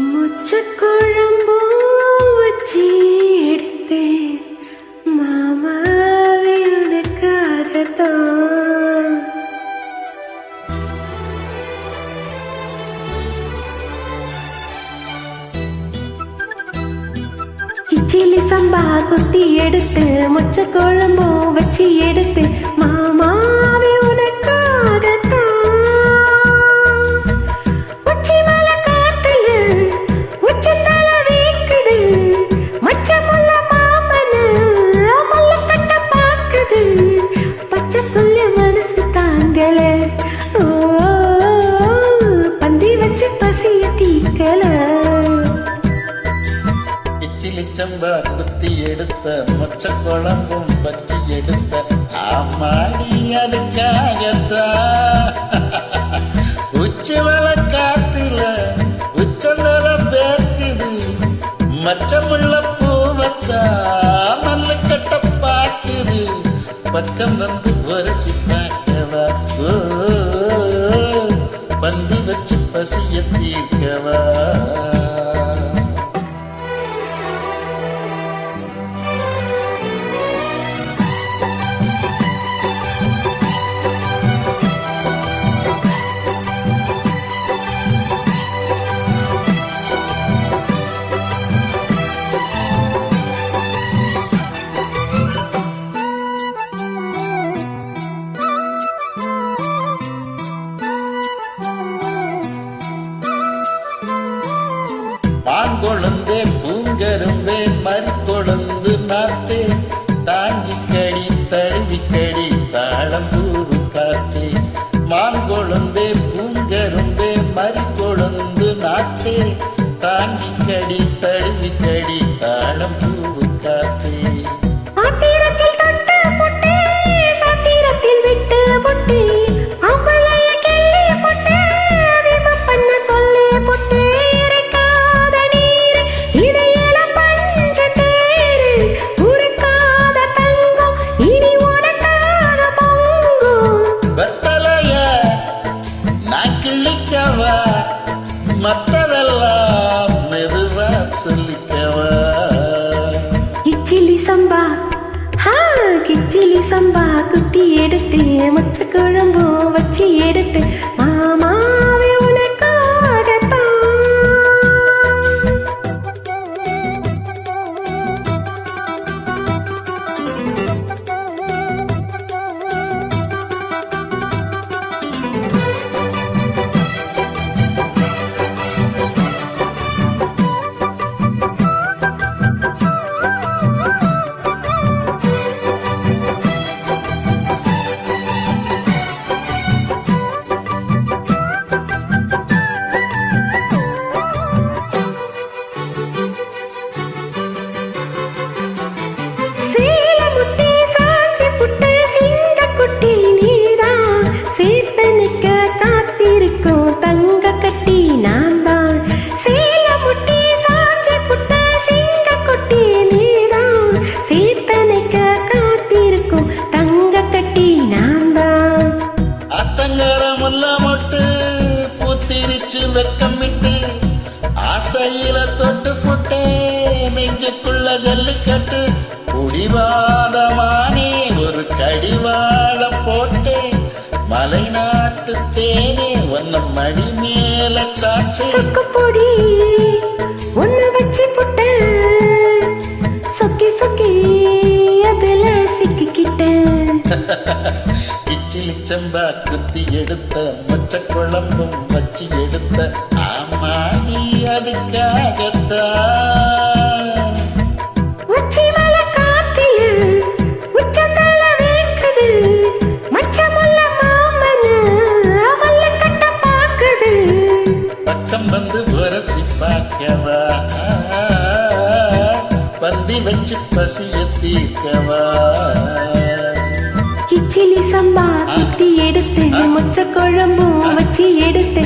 முச்சக்குழம்போ வச்சி எடுத்தேன் மாமாவே உனக்காகத்தான். கிச்சிலி சம்பா குத்தி எடுத்து முச்சக்குழம்போ வச்சி எடுத்து மாமாவே உனக்காகத்தான். சம்பா குத்தி எடுத்த மொச்ச குழம்பும் பச்சி எடுத்த ஆமாடி அதுக்காகத்தான். உச்சி வள காத்துல உச்சந்தர பேர்க்குது மச்சமுள்ள பூவத்தா மல்லு கட்ட பாக்குது பக்கம் வந்து உரைச்சி பார்க்கவா ஓ பந்தி வச்சு பசிய தீர்க்கவா. மாங்கொழுந்தே பூங்கரும்பே மறிக்கொழுந்து நாத்தே தாங்கி கடி தழுவி கடி தாளம் பூவு காத்தே. மாங்கொழுந்தே பூங்கரும்பே மறிக்கொழுந்து நாத்தே தாங்கி கடி தழுவி கடி தாளம் பூவு காத்தே. மத்ததெல்லாம் மெதுவா சொல்லிக்கவா. கிச்சிலி சம்பா கிச்சிலி சம்பா குத்தி எடுத்து மொச்ச குழம்போ வச்சு எடுத்து மாமாவே உனக்காகத்தான். வெக்கமிட்டு ஆசையில தொட்டு புட்டே நெஞ்சுக்குள்ள ஜல்லிக்கட்டு குடிவாதமானே ஒரு கடிவாள போட்டே மலை நாட்டு தேனே ஒன்ன மடி மேல சாச்சு பொடி ஒன்ன வச்சு புட்ட சொக்கி சொக்கி அதுல சிக்கிக்கிட்டேன். கிச்சிலி சம்பா குத்தி எடுத்த மொச்ச குழம்பும் வச்சு எடுத்த ஆமாடி அதுக்காகத்தான். உச்சி மலை காத்துல உச்சந்தல வேக்குது மச்சமுள்ள மாமனு மல்லு கட்ட பாக்குது பக்கம் வந்து உரசி பார்க்கவா பந்தி வச்சு பசிய தீர்க்கவா. கிச்சிலி சம்பா குத்தி எடுத்து மொச்ச குழம்பும் வச்சு எடுத்து